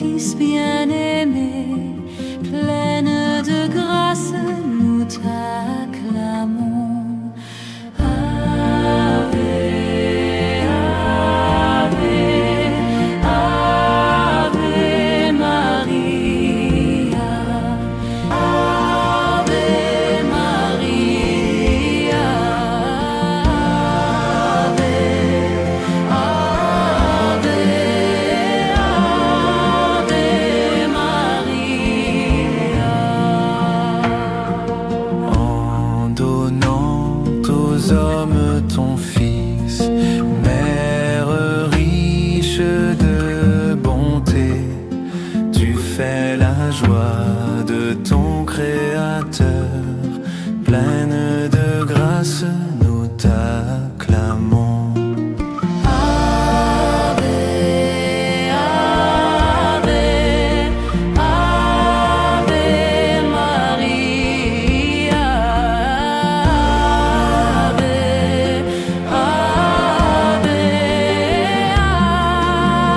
Fils bien-aimé, pleine de grâce, nous t'acclamons. Ave, Ave, Ave Maria. Ave Maria. Ave, Ave, Ave Maria. En donnant aux hommes ton Fils, Mère riche de bonté, tu fais la joie de ton Créateur, pleine de grâce, nous t'acclamons. Ave, Ave, Ave Maria. Ave, Ave,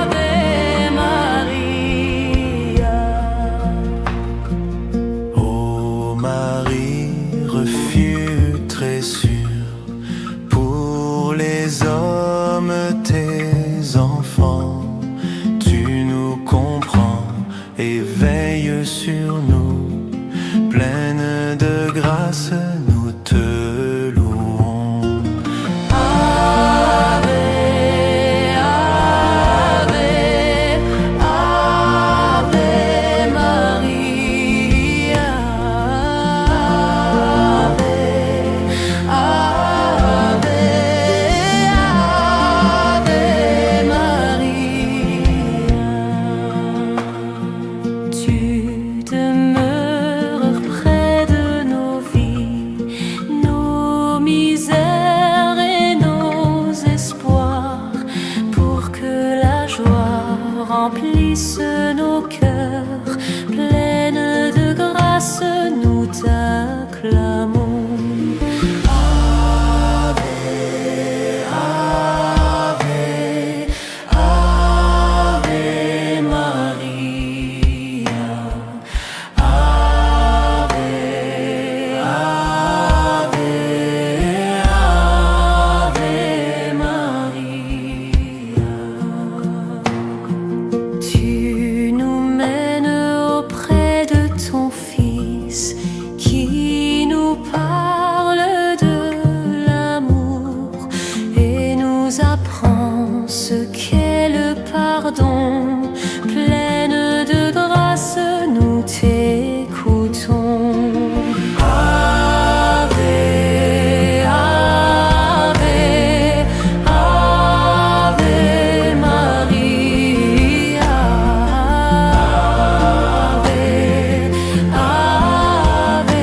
Ave Maria. Ô Marie, refuge très sûr pour les hommes, tes enfants. Tu nous comprends et veilles sur nous, pleine de grâce, nous te louons. Ave, Ave, Ave Maria. Ave, Ave, Ave Maria. Tu demeures près de nos vies, nos misères et nos espoirs, pour que la joie remplisse nos cœurs, pleine de grâce, nous t'acclamons. Ave, Ave, Ave Maria. Ave, Ave, Ave Maria. Tu nous mènes auprès de ton Fils, qui nous parle de l'amour et nous apprend ce qu'est le pardon. Pleine de grâce, nous t'écoutons. Ave, Ave, Ave Maria. Ave, Ave,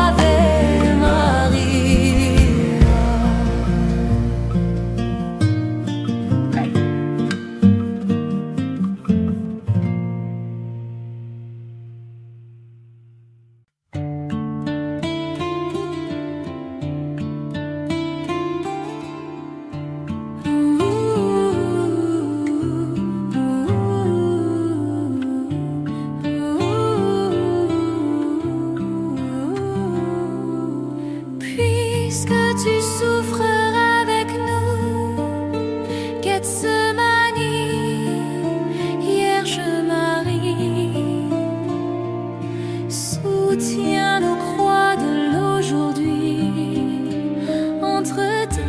Ave Maria. Puisque tu souffres avec nous, Gethsemane, Vierge Marie, soutiens nos croix de l'aujourd'hui entre tes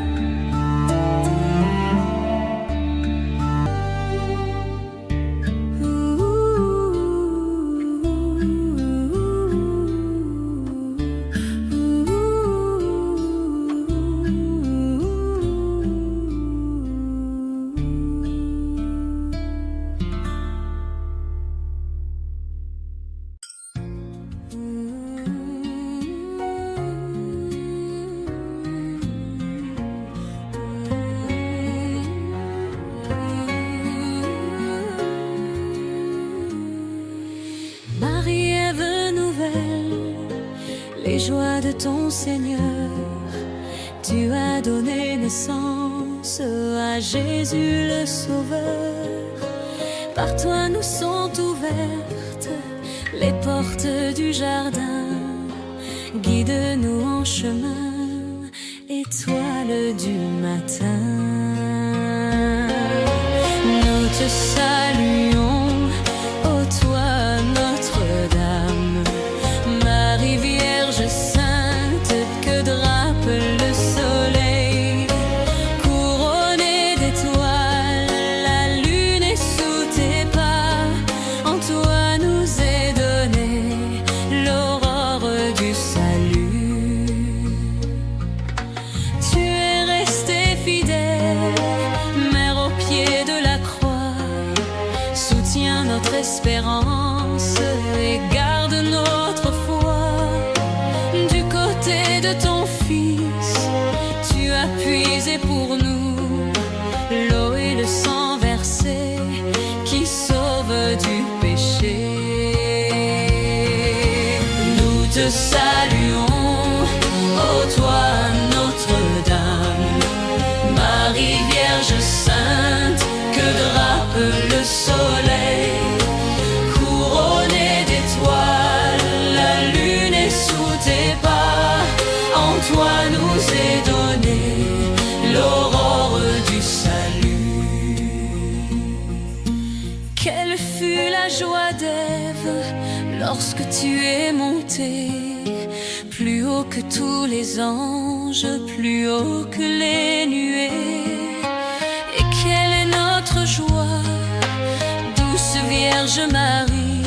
les joies de ton Seigneur. Tu as donné naissance à Jésus le Sauveur. Par toi nous sont ouvertes les portes du jardin. Guide-nous en chemin, étoile du matin. Nous te saluons, ô toi Notre-Dame, Marie Vierge sainte, que drape le soleil. Couronnée d'étoiles, la lune est sous tes pas. En toi nous est donnée l'aurore du salut. Tu es restée fidèle, mère au pied de la croix. Soutiens notre espérance et garde notre foi. Du côté de ton Fils, tu as puisé pour nous l'eau et le sang versé qui sauve du péché. Nous te saluons, ô toi Notre-Dame, Marie Vierge sainte, que drape le soleil. Couronnée d'étoiles, la lune est sous tes pas. En toi nous est donnée l'aurore du salut. Quelle fut la joie d'Ève lorsque tu es monté plus haut que tous les anges, plus haut que les nuées. Et quelle est notre joie, douce Vierge Marie,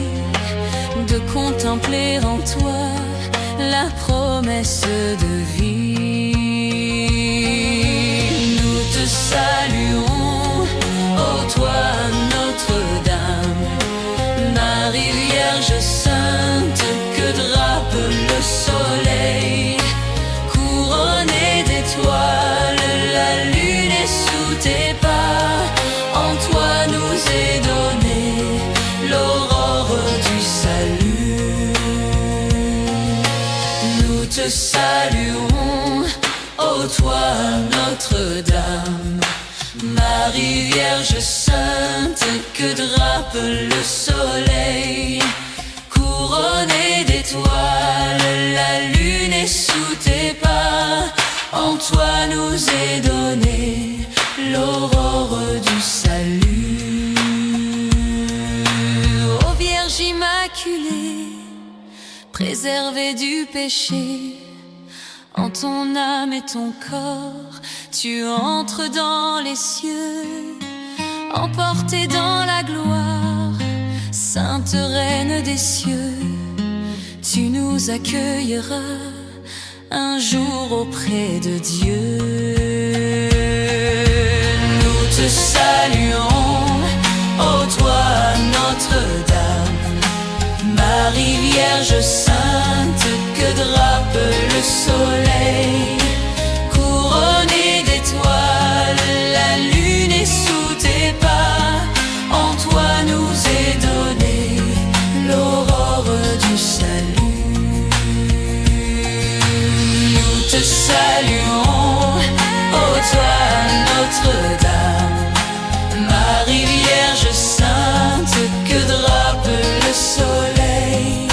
de contempler en toi la promesse de vie. Nous te saluons, ô toi Notre-Dame, Marie Vierge sainte, que drape le soleil. Couronnée d'étoiles, la lune est sous tes pas. En toi nous est donnée l'aurore du salut. Nous te saluons, ô toi Notre-Dame, Marie Vierge sainte, que drape le soleil. Couronnée d'étoiles, la lune est sous tes pas. En toi nous est donnée l'aurore du salut. Ô Vierge immaculée, préservée du péché, en ton âme et ton corps, tu entres dans les cieux. Emportée dans la gloire, Sainte Reine des cieux, tu nous accueilleras un jour auprès de Dieu. Nous te saluons, ô toi Notre-Dame, Marie Vierge sainte, que drape le soleil. Couronnée d'étoiles, la lune est sous tes pas. En toi nous est donnée l'aurore du salut. Nous te saluons, ô toi Notre-Dame, Marie Vierge sainte, que drape le soleil.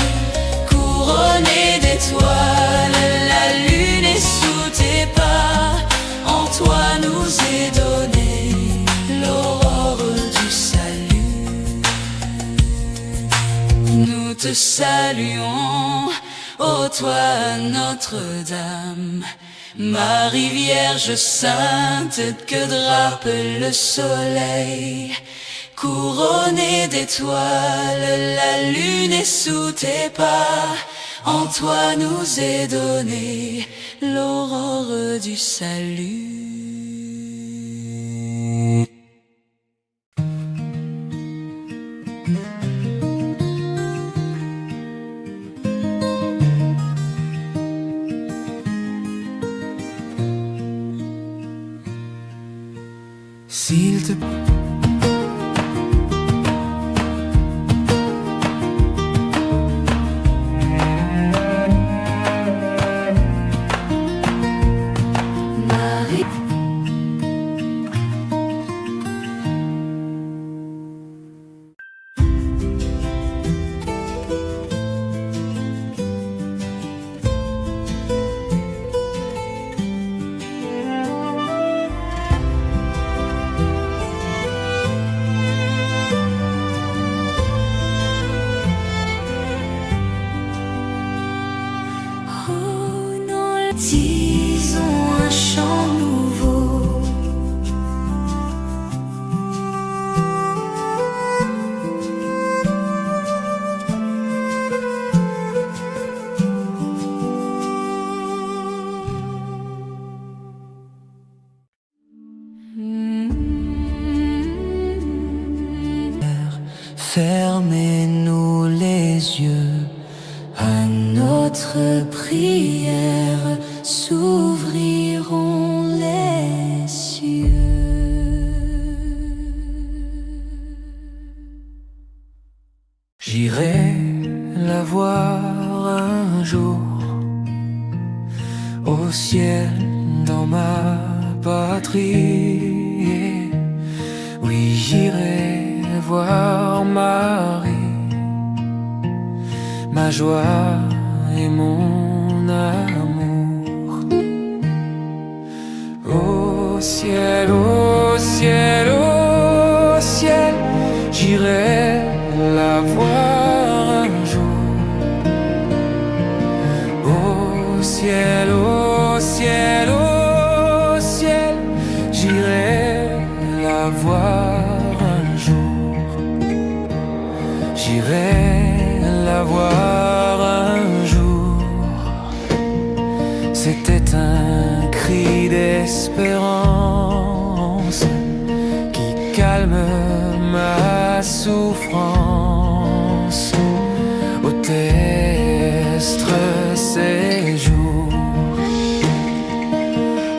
Couronnée d'étoiles, la lune est sous tes pas. En toi nous est donnée l'aurore du salut. Nous te saluons, ô toi Notre-Dame, Marie Vierge sainte, que drape le soleil. Couronnée d'étoiles, la lune est sous tes pas. En toi nous est donnée l'aurore du salut. S'il te Fermez-nous les yeux, à notre prière s'ouvriront les cieux. j'irai la voir un jour au ciel dans ma patrie. Oui, j'irai voir Marie, ma joie et mon amour. Au ciel, au ciel, au ciel, j'irai la voir un jour. Au ciel, au ciel, au ciel, j'irai la voir un jour. J'irai la voir un jour. C'était un cri d'espérance qui calme ma souffrance au terrestre séjour.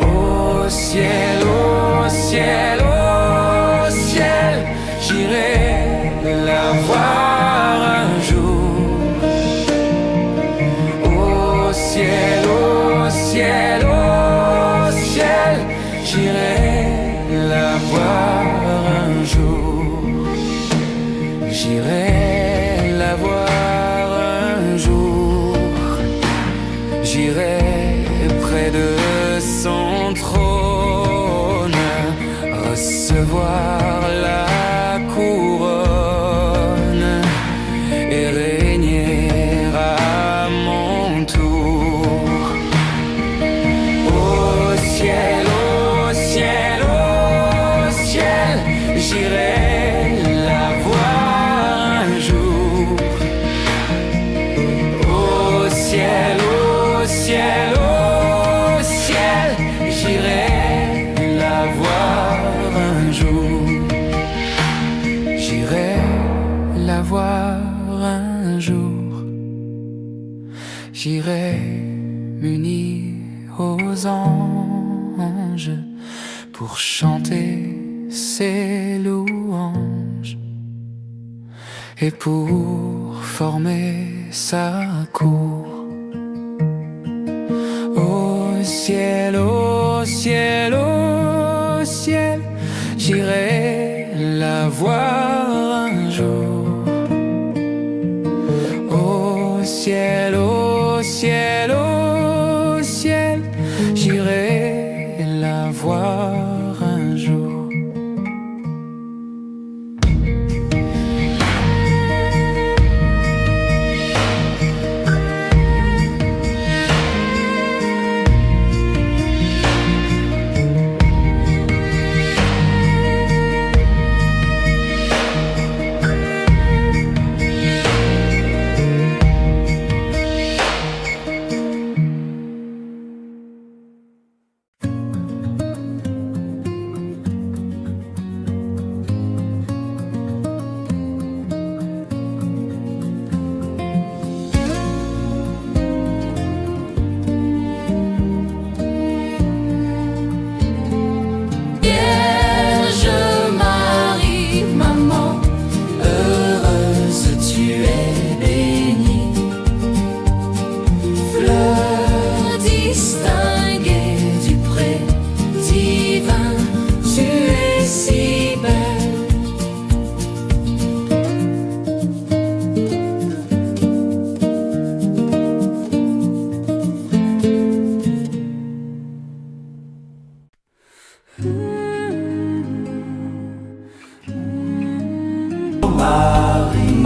Au ciel, au ciel, au ciel, j'irai la voir un jour. Au ciel, au ciel, au ciel, j'irai la voir un jour. J'irai la voir un jour. J'irai près de son trône recevoir la couronne et régner à mon tour. Au ciel, au ciel, au ciel, j'irai la voir un jour. Au ciel, au ciel, au ciel, j'irai la voir un jour. J'irai la voir un jour. J'irai m'unir aux anges pour chanter ses louanges et pour former sa cour. Au ciel, au ciel, au ciel, j'irai la voir un jour. Au ciel, au ciel, au ciel, j'irai la voir un jour.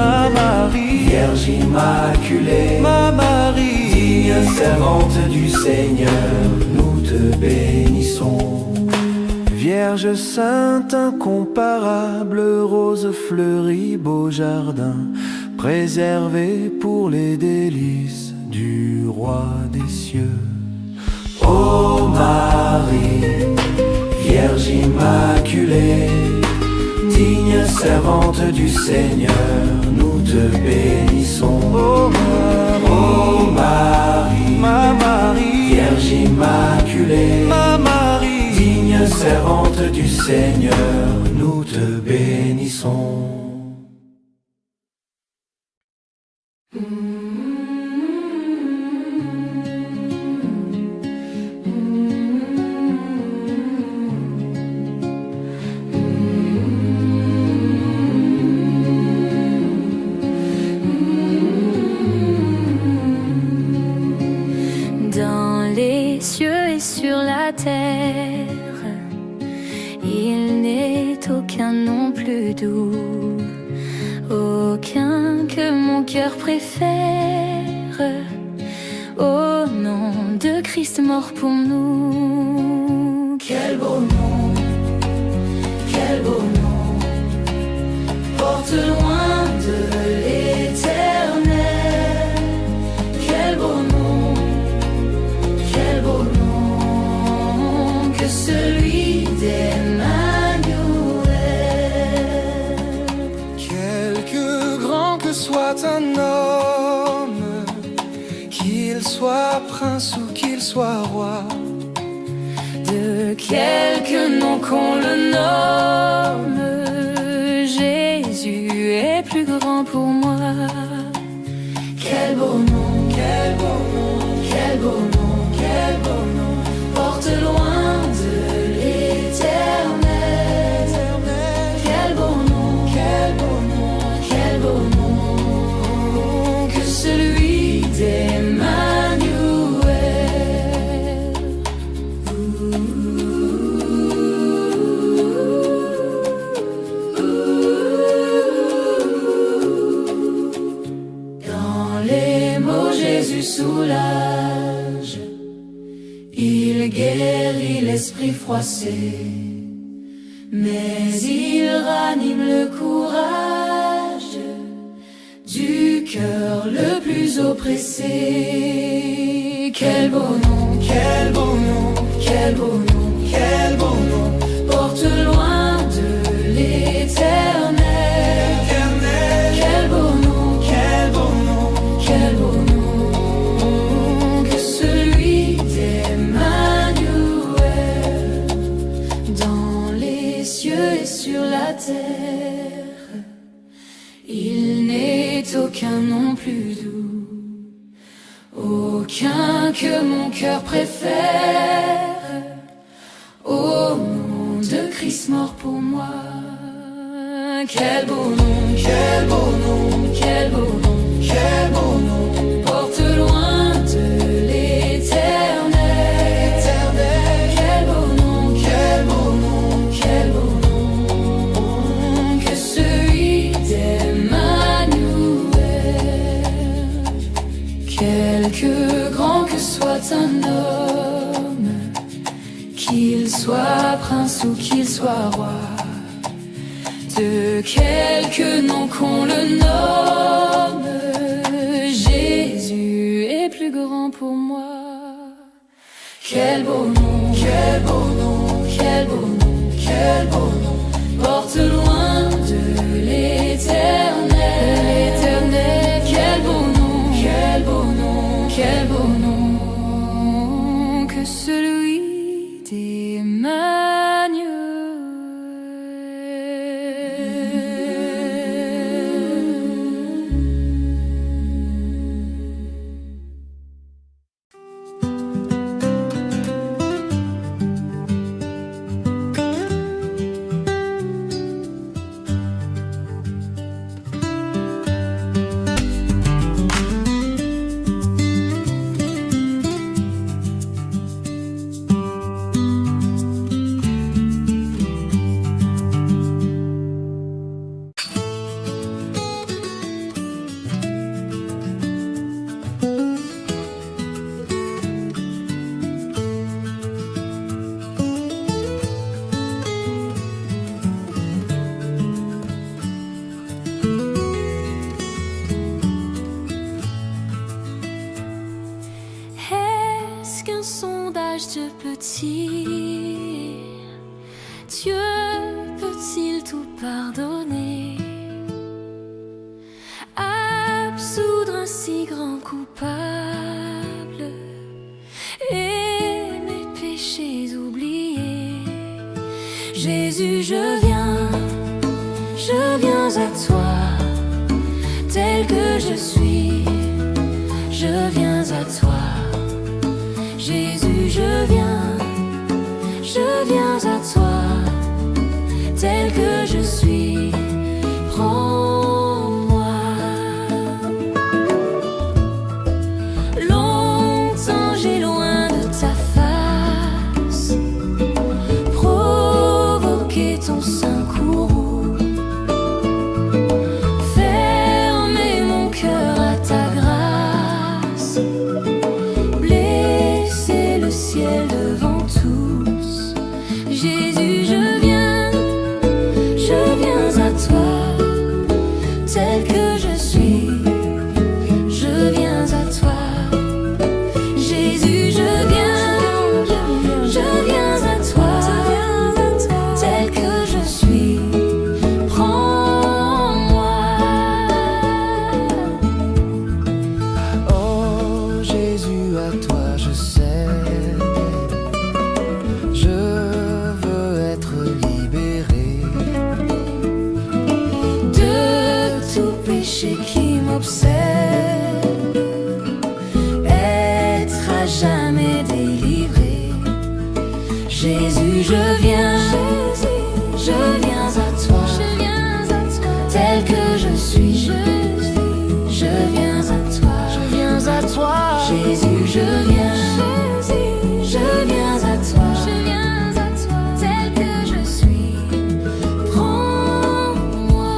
Ma Marie, Vierge immaculée, ma Marie, digne servante du Seigneur, nous te bénissons. Vierge sainte incomparable, rose fleurie, beau jardin, préservée pour les délices du roi des cieux. Ô Marie, Vierge immaculée, digne servante du Seigneur, nous te bénissons. Ô Marie, Ma Marie, Vierge immaculée, ma Marie, digne servante du Seigneur, nous te bénissons. Dans les cieux et sur la terre, il n'est aucun nom plus doux, aucun que mon cœur préfère, au nom de Christ mort pour nous. Quel beau nom, quel beau nom, porte loin de l'éternel. Quel beau nom, quel beau nom, que celui d'Emmanuel. Quelque grand que soit un homme, qu'il soit prince ou qu'il soit roi, De quelque nom qu'on le nomme, Jésus est plus grand pour moi. Quel beau nom, quel beau nom, quel beau nom, quel beau nom, porte loin de l'éternel. Quel beau nom, quel beau nom, quel beau nom, que celui d'Emmanuel. Dans les mots Jésus soulage, il guérit l'esprit froissé, mais il ranime le courage du cœur le plus oppressé. Quel beau nom, quel beau nom, quel beau nom, quel beau nom, porte loin de l'éternel. Quel beau nom, quel beau nom, quel beau nom, que celui d'Emmanuel. Dans les cieux et sur la terre, il n'est aucun nom plus doux, aucun que mon cœur préfère, au nom de Christ mort pour moi. Quel beau nom, quel beau nom, quel beau nom, quel beau nom, porte loin de l'éternel. Quel beau nom, quel beau nom, quel beau nom, que celui d'Emmanuel. Quelque grand que soit un homme, qu'il soit prince ou qu'il soit roi, de quelque nom qu'on le nomme, Jésus est plus grand pour moi. Quel beau nom, quel beau nom, quel beau nom, quel beau nom, porte loin de l'éternel. Quel beau nom, quel beau nom, quel beau nom, que celui sondage de petit. Dieu peut-il tout pardonner? Absoudre un si grand coupable et mes péchés oubliés. Jésus, je viens à toi, tel que je suis, je viens à toi. Jésus, je viens à toi, tel que je suis, prends-moi. Longtemps j'ai loin de ta face provoqué ton sein courroux, fermé mon cœur à ta grâce, blessé le ciel devant tous. Jésus, je viens à toi, tel que je suis, je viens à toi. Jésus, je viens à toi, tel que je suis, prends-moi. Oh Jésus, à toi je cède, je veux être libéré De tout péché qui m'obsède, être à jamais délivré. Jésus, je viens à toi, tel que je suis, je viens à toi. Jésus, je viens à toi, tel que je suis, prends-moi.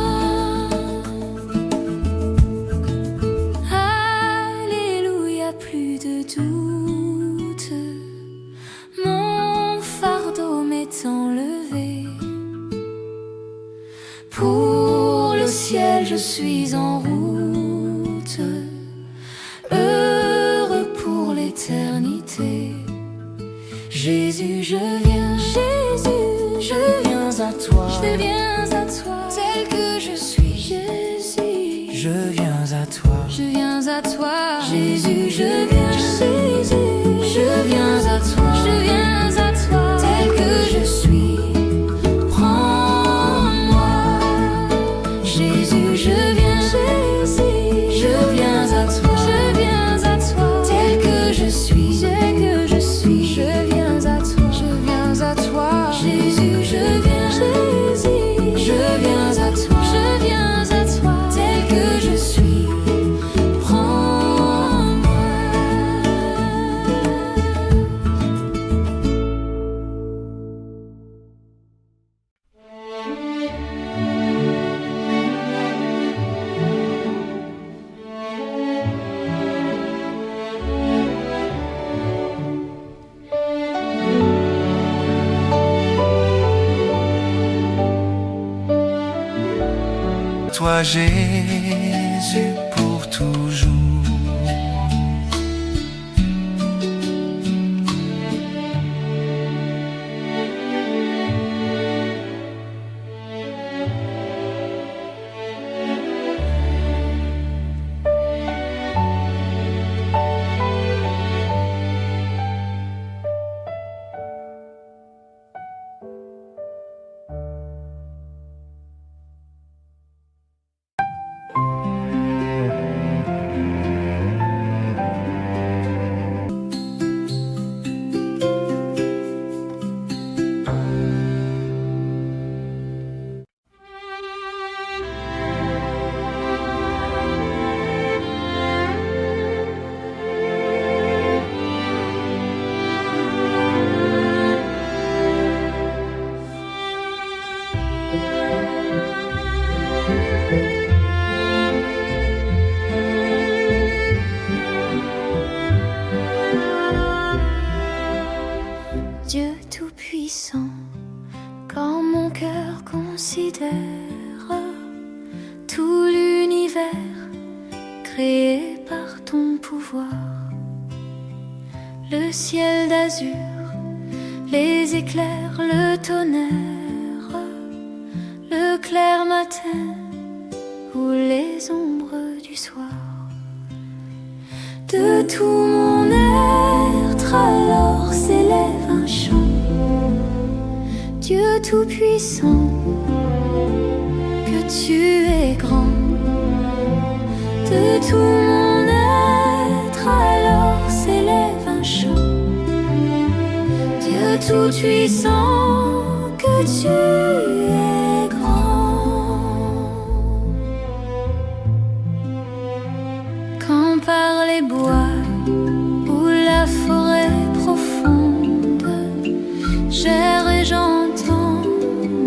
Alléluia, plus de doute, mon fardeau m'est enlevé. Pour le ciel je suis en route, heureux pour l'éternité. Jésus, je viens à toi, tel que je suis. Jésus, Je viens à toi, à toi. Jésus, je viens à toi, tel que je suis, prends-moi. Jésus, je viens à toi, tel que je suis, je viens à toi. Jésus, je viens à toi, tel que je suis, prends-moi. Toi Jésus pour toujours. Dieu Tout-Puissant, quand mon cœur considère tout l'univers créé par ton pouvoir, le ciel d'azur, les éclairs, le tonnerre, matin ou les ombres du soir. De tout mon être alors s'élève un chant. Dieu Tout-Puissant, que tu es grand. De tout mon être alors s'élève un chant. Dieu Tout-Puissant, que tu es grand. Quand par les bois ou la forêt profonde, j'erre et j'entends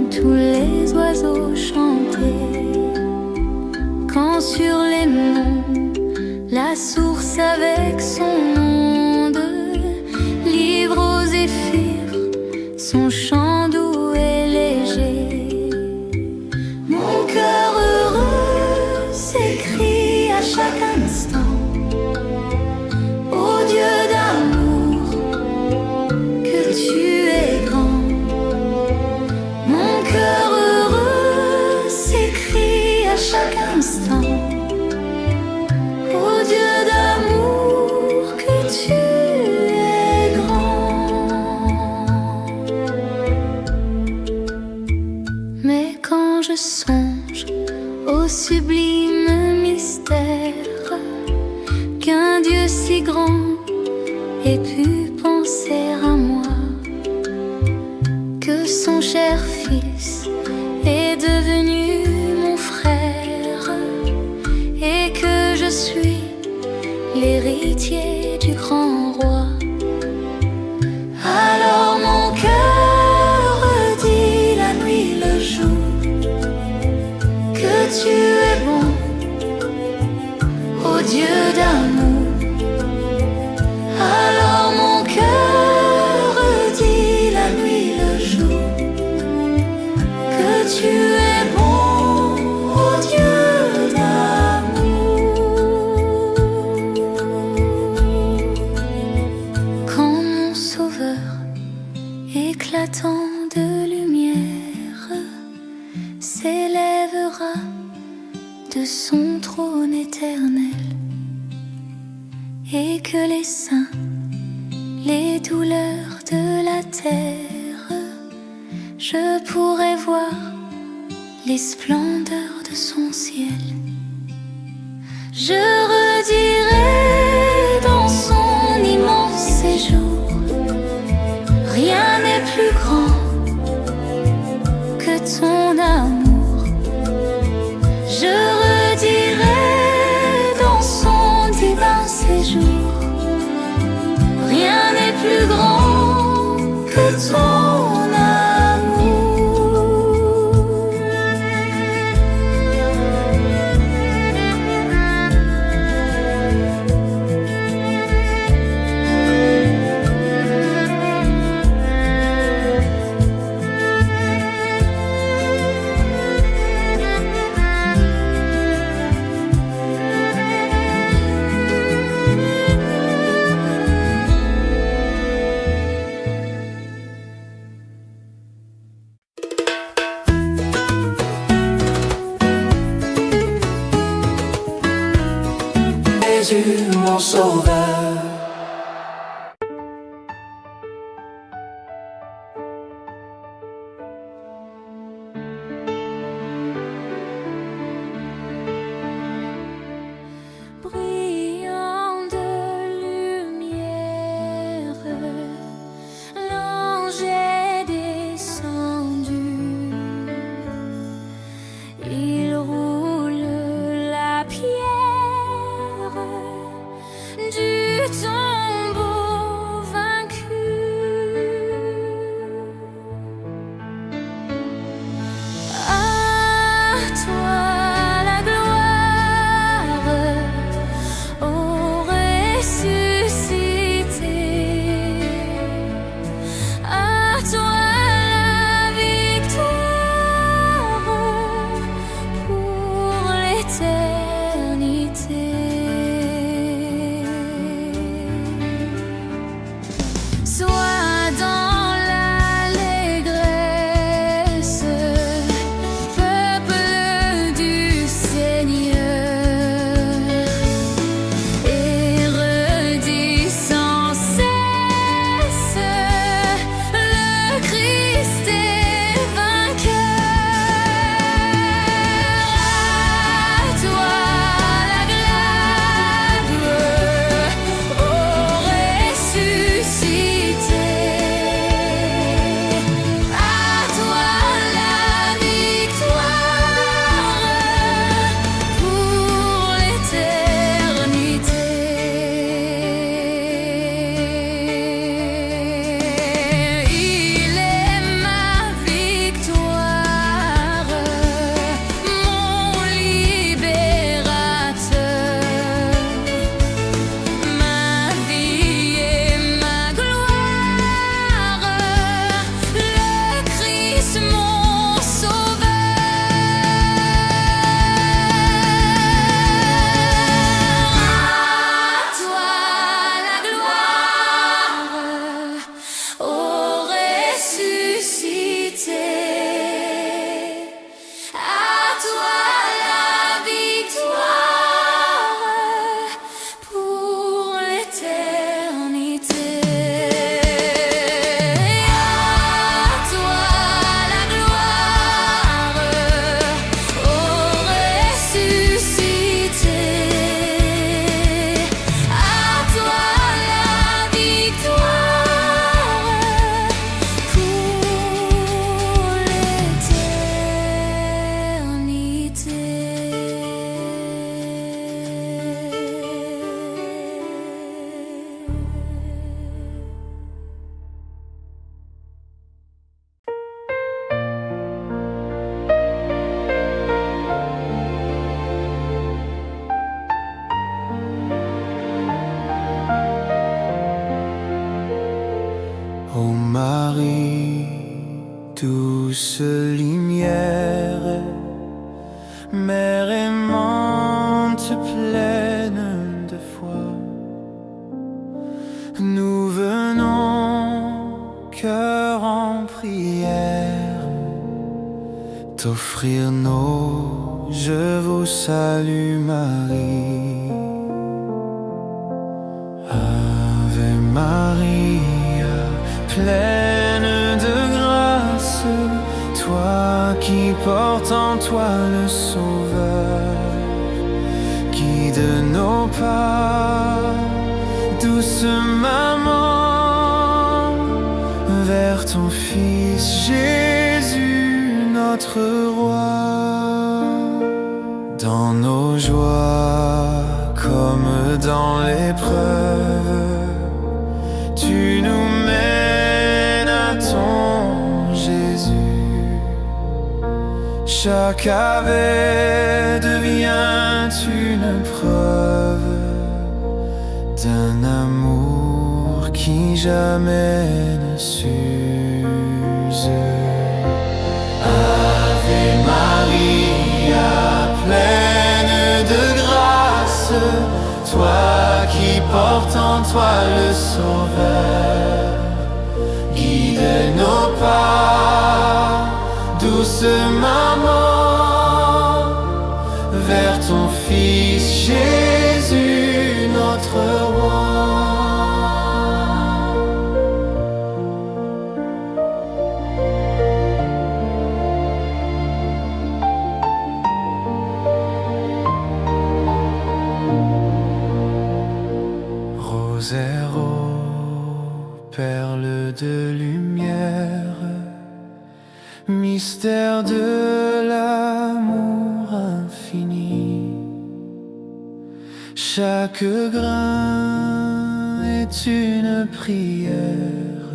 tous les oiseaux chanter. Quand sur les monts, la source avec son onde livre aux zéphyrs son chant doux et léger. Mon cœur heureux s'écrie à chaque instant: ô Dieu d'amour, que tu es grand. Mon cœur heureux s'écrie à chaque instant: ô Dieu d'amour, que tu es grand. Mais quand je songe au sublime mystère qu'un Dieu si grand ait pu penser à moi, que son cher Fils est devenu mon frère et que je suis l'héritier du grand roi, alors mon cœur redit la nuit le jour que tu es bon, ô Dieu d'amour. Alors mon cœur redit la nuit le jour que tu es bon, ô Dieu d'amour. Quand mon Sauveur éclatant de lumière s'élèvera de son trône éternel, et que les saints, les douleurs de la terre, je pourrai voir les splendeurs de son ciel. Je redirai dans son immense séjour: rien n'est plus grand que ton amour. Je redirai dans son divin séjour: rien n'est plus grand que ton amour. Jésus, mon sauveur. Brillant de lumière, l'ange est descendu. Il roule la pierre du douce lumière, mère aimante pleine de foi, nous venons, cœur en prière, t'offrir nos je vous salue Marie. Ave Maria, pleine de grâce, toi qui portes en toi le Sauveur, guide nos pas, douce maman, vers ton Fils Jésus, notre Roi. Dans nos joies comme dans l'épreuve, tu nous mènes à ton Jésus. Chaque ave devient une preuve d'un amour qui jamais ne s'use. Ave Maria, pleine de grâce, toi qui portes en toi le Sauveur, guide nos pas, douce maman, vers ton Fils Jésus, notre Roi. Rosaire aux perles de lumière, mystère de l'amour infini. Chaque grain est une prière,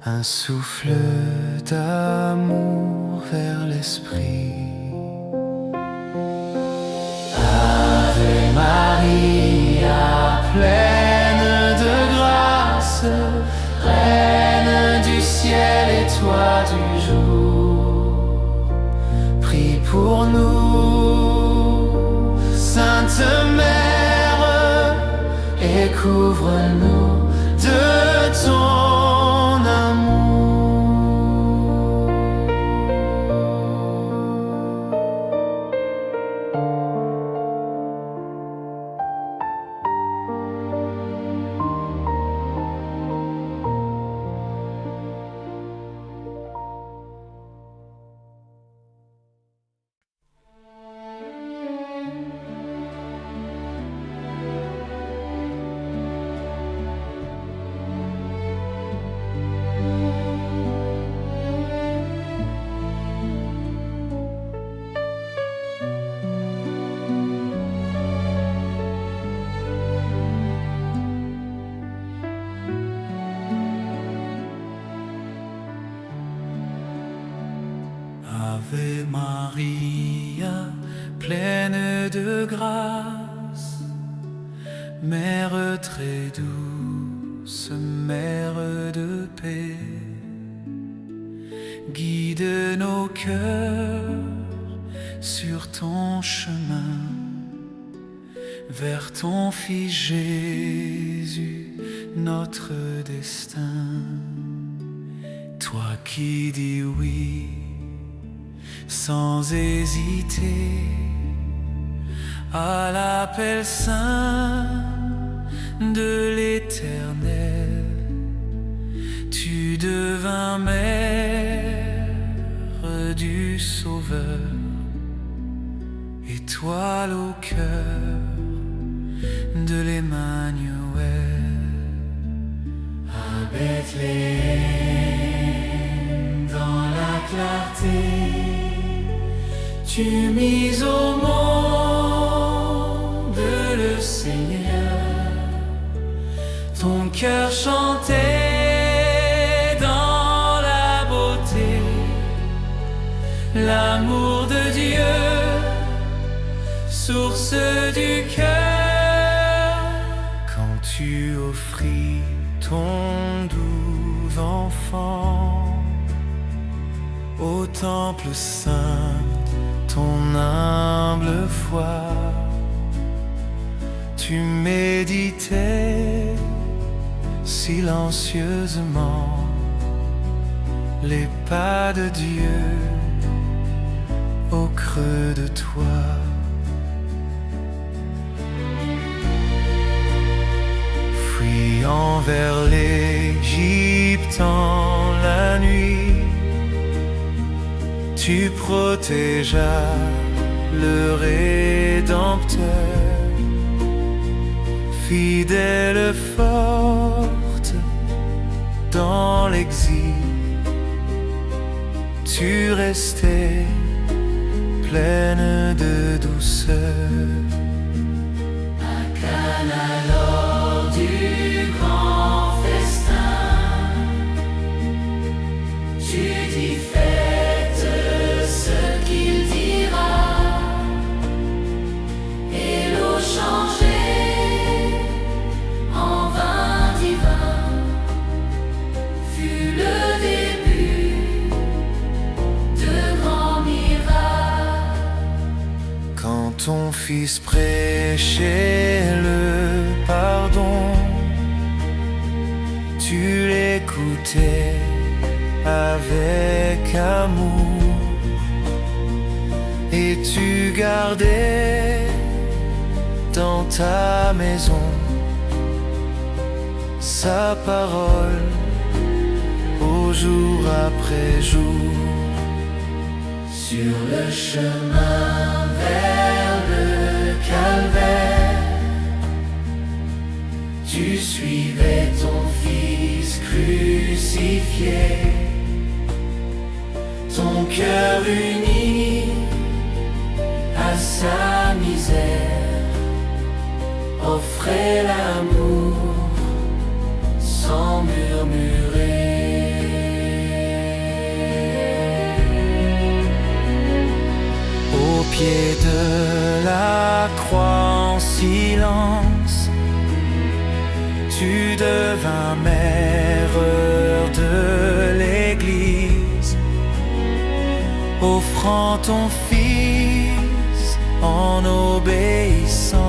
un souffle d'amour vers l'esprit. Ave Maria, pleine de grâce, Reine du ciel et toi du jour, prie pour nous, Sainte Mère, et couvre-nous de ton amour. Ave Maria, pleine de grâce, Mère très douce, Mère de paix, guide nos cœurs sur ton chemin, vers ton Fils Jésus, notre destin. Toi qui dis oui sans hésiter à l'appel saint de l'Éternel, tu devins mère du Sauveur, étoile au cœur de l'Emmanuel. À Bethléem, dans la clarté, tu mis au monde le Seigneur, ton cœur chantait dans la beauté l'amour de Dieu, source du cœur. Quand tu offris ton doux enfant au temple saint, ton humble foi. Tu méditais silencieusement les pas de Dieu au creux de toi. Fuyant vers l'Égypte en la nuit, tu protégeas le Rédempteur. Fidèle forte dans l'exil, tu restais pleine de douceur. À Cana lors du grand festin, tu dis faites ce qu'il dira, et l'eau changée en vin divin fut le début de grands miracles. Quand ton fils prêchait le pardon, tu l'écoutais avec amour, et tu gardais dans ta maison sa parole au jour après jour. Sur le chemin vers le calvaire, tu suivais ton fils crucifié, ton cœur uni à sa misère offrait l'amour sans murmurer. Au pied de la croix en silence, tu devins mère de l'Église, offrant ton fils en obéissance.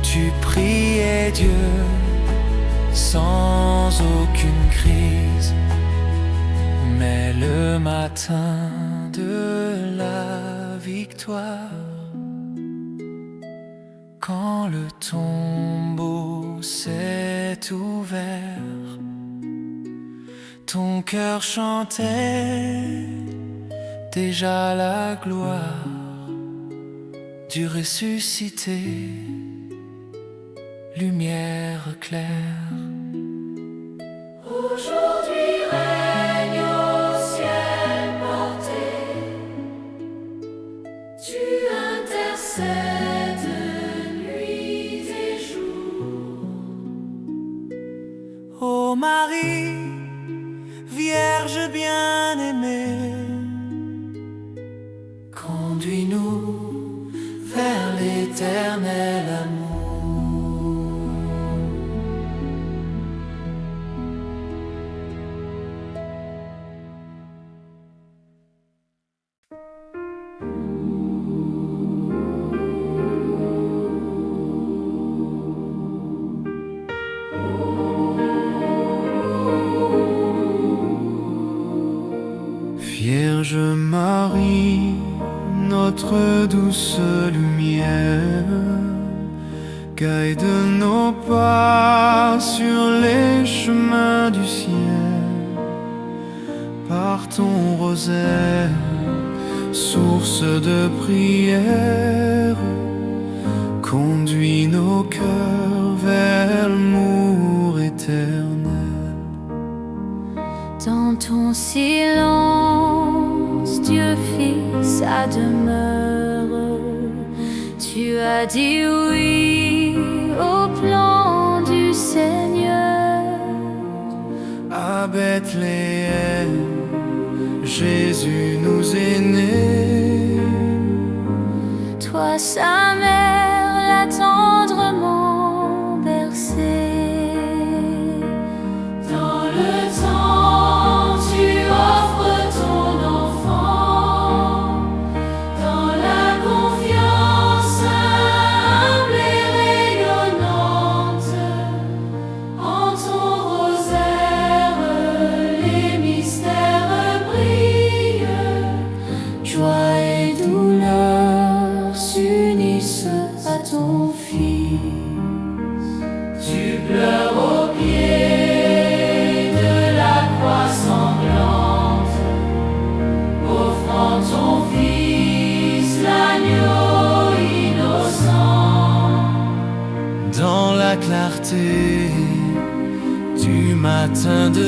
Tu priais Dieu sans aucune crise, mais le matin de la victoire, quand le tombeau s'est ouvert, ton cœur chantait déjà la gloire du ressuscité, lumière claire. Aujourd'hui règne au ciel porté, tu intercèdes nuit et jour. Ô Marie, Vierge bien-aimée, conduis-nous vers l'éternel amour. Vierge Marie, notre douce lumière, guide nos pas sur les chemins du ciel. Par ton rosaire, source de prière, conduis nos cœurs vers l'amour éternel. Dans ton silence, Dieu fit sa demeure. Tu as dit oui au plan du Seigneur. À Bethléem, Jésus nous est né. Toi, sa mère, l'a tendrement bercé. Dans le temps, tu offres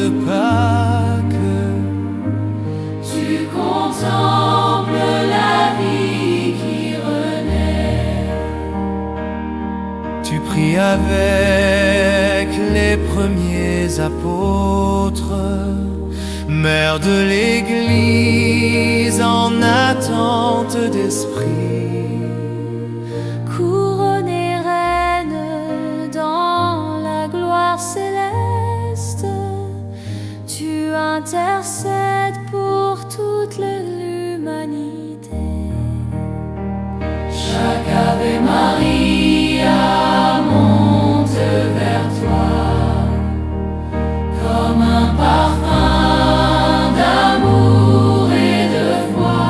de Pâques. Tu contemples la vie qui renaît. Tu pries avec les premiers apôtres, Mère de l'Église en attente d'esprit. Couronnée reine dans la gloire céleste, tu intercèdes pour toute l'humanité. Chaque Ave Maria monte vers toi comme un parfum d'amour et de foi.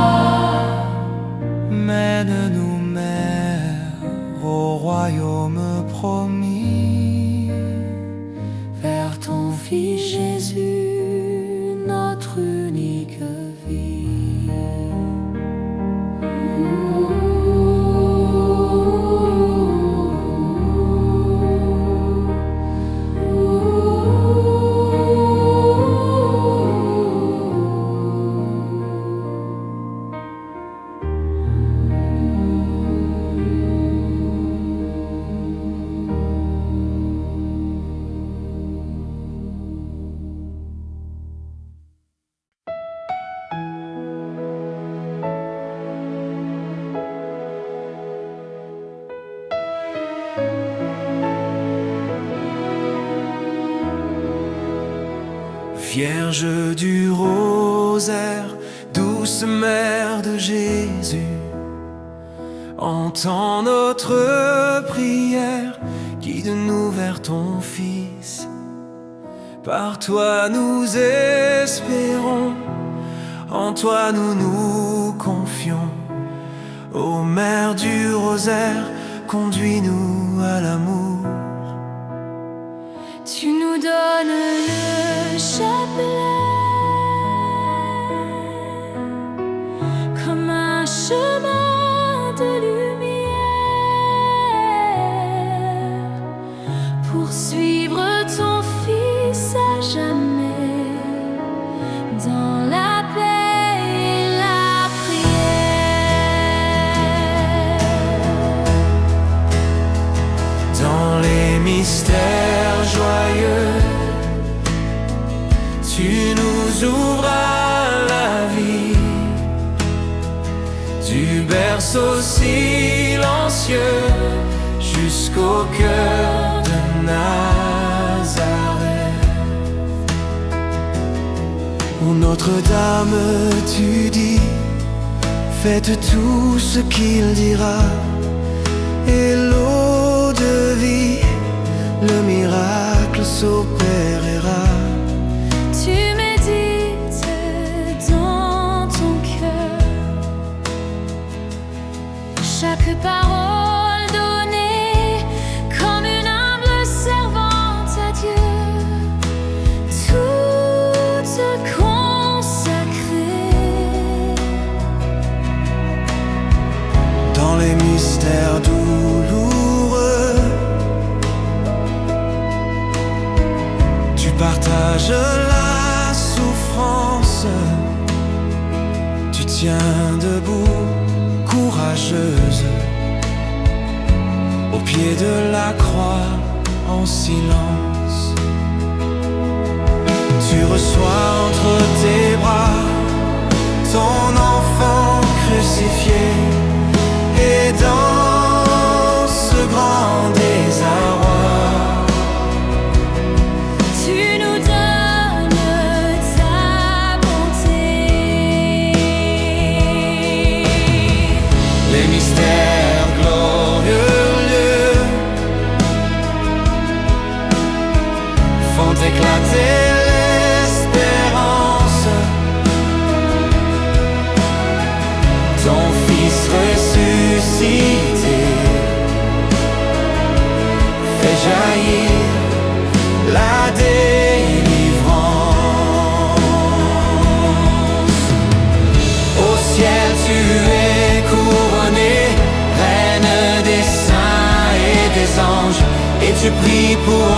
Mène-nous, Mère, au royaume promis, Vers ton Fils Jésus, notre unique vie. Vierge du rosaire, douce mère de Jésus, entends notre prière, guide-nous vers ton Fils. Par toi nous espérons, en toi nous nous confions. Ô Mère du rosaire, conduis-nous à l'amour. Tu nous donnes le chapelet comme un chemin de lumière pour suivre ton Fils à jamais dans la paix et la prière. Dans les mystères joyeux, tu nous ouvres à la vie. Du berceau silencieux jusqu'au cœur de Nazareth. Ô Notre-Dame, tu dis, faites tout ce qu'il dira, et l'eau de vie, le miracle s'opérera. Tu médites dans ton cœur chaque parole donnée comme une humble servante à Dieu, toute consacrée. Dans les mystères douloureux, tu partages la souffrance, tu tiens debout, courageuse, au pied de la croix en silence. Tu reçois entre tes bras ton enfant crucifié, et dans ce grand désarroi, Tu nous donnes ta bonté. les mystères glorieux font éclater l'espérance. Ton Fils ressuscité fait jaillir la délivrance. Au ciel tu es couronnée, reine des saints et des anges, et tu pries pour